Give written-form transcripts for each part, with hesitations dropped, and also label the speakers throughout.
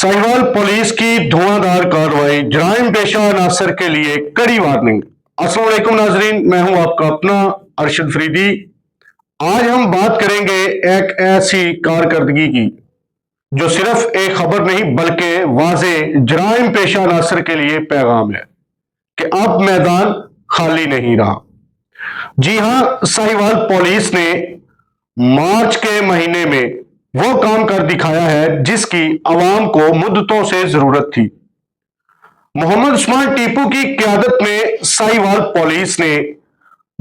Speaker 1: Sahiwal police की धुआंधार कार्रवाई, जराइम पेशा अनासर के लिए कड़ी वार्निंग। अस्सलाम वालेकुम नाजरीन, मैं हूं आपका अपना अरशद फरीदी। आज हम बात करेंगे एक ऐसी कारकर्दगी की जो सिर्फ एक खबर नहीं बल्कि वाजे जराइम पेशा अनासर के लिए पैगाम है कि अब मैदान खाली नहीं रहा। जी हां, साहिवाल पुलिस ने मार्च के महीने में वो काम कर दिखाया है जिसकी आवाम को मुद्दतों से जरूरत थी। मोहम्मद उस्मान टीपू की क्यादत में साहिवाल पुलिस ने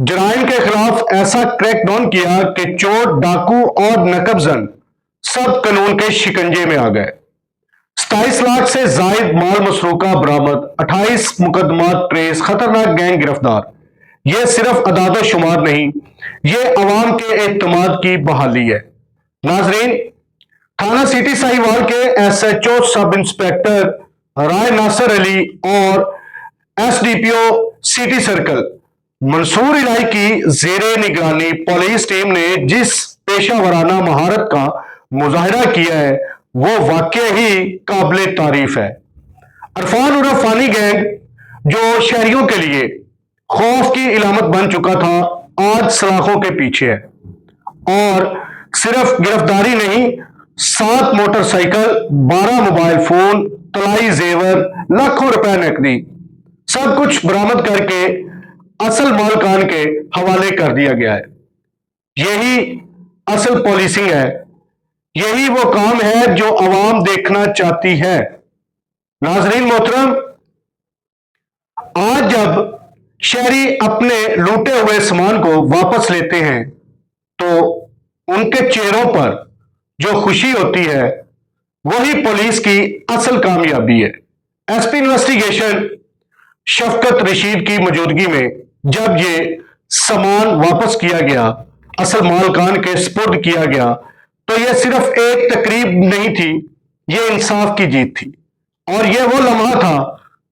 Speaker 1: जराइम के खिलाफ ऐसा क्रैकडाउन किया कि चोर, डाकू और नकबजन सब कानून के शिकंजे में आ गए। 27 लाख से जायद माल मसरूका बरामद, 28 मुकदमात ट्रेस, खतरनाक गैंग गिरफ्तार। यह सिर्फ अदाद शुमार नहीं, यह अवाम के एतमाद की बहाली है। नाजरीन, थाना सिटी साहिवाल के एसएचओ सब इंस्पेक्टर राय नासर अली और एसडीपीओ सिटी सर्कल मंसूर इलाही की जेरे निगरानी पुलिस टीम ने जिस पेशा वराना महारत का मुजाहिरा किया है वो वाकई ही काबिले तारीफ है। अरफान उर्फ फानी गैंग जो शहरियों के लिए खौफ की इलामत बन चुका था, आज सलाखों के पीछे है। और सिर्फ गिरफ्तारी नहीं, 7 मोटरसाइकिल, 12 मोबाइल फोन, तलाई जेवर, लाखों रुपए नकदी, सब कुछ बरामद करके असल मालकान के हवाले कर दिया गया है। यही असल पॉलिसिंग है, यही वो काम है जो अवाम देखना चाहती है। नाजरीन मोहतरम, आज जब शहरी अपने लूटे हुए सामान को वापस लेते हैं तो उनके चेहरों पर जो खुशी होती है वही पुलिस की असल कामयाबी है। एसपी इन्वेस्टिगेशन शफकत रशीद की मौजूदगी में जब ये सामान वापस किया गया, असल मालकान के स्पुर्द किया गया, तो यह सिर्फ एक तकरीब नहीं थी, यह इंसाफ की जीत थी। और यह वो लम्हा था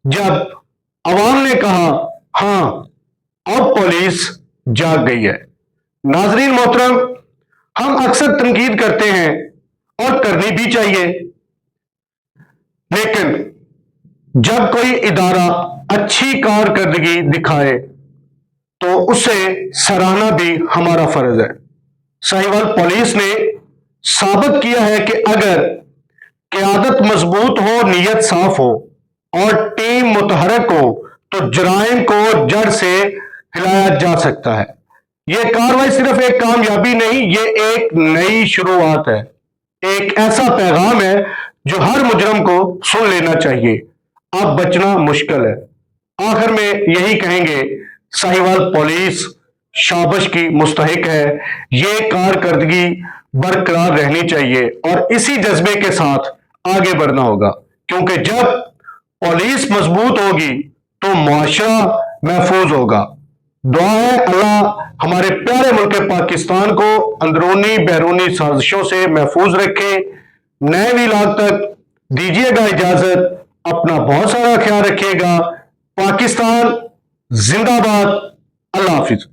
Speaker 1: जब अवाम ने कहा, हां, अब पुलिस जाग गई है। नाजरीन मोहतरम, हम अक्सर तनकीद करते हैं और करनी भी चाहिए, लेकिन जब कोई इदारा अच्छी कारकर्दगी दिखाए तो उसे सराहना भी हमारा फर्ज है। साहिवाल पुलिस ने साबित किया है कि अगर क़यादत मजबूत हो, नीयत साफ हो और टीम मुतहरक हो तो जराइम को जड़ से हिलाया जा सकता है। यह कार्रवाई सिर्फ एक कामयाबी नहीं, यह एक नई शुरुआत है, एक ऐसा पैगाम है जो हर मुजरम को सुन लेना चाहिए। अब बचना मुश्किल है। आखिर में यही कहेंगे, साहिवाल पुलिस शाबाश की मुस्तहिक है। ये कारकर्दगी बरकरार रहनी चाहिए और इसी जज्बे के साथ आगे बढ़ना होगा, क्योंकि जब पुलिस मजबूत होगी तो मुआशरा महफूज होगा। दुआ है अल्लाह हमारे प्यारे मुल्क पाकिस्तान को अंदरूनी बैरूनी साजिशों से महफूज रखे। नए व्लॉग तक दीजिएगा इजाजत, अपना बहुत सारा ख्याल रखिएगा। पाकिस्तान जिंदाबाद। अल्लाह हाफिज।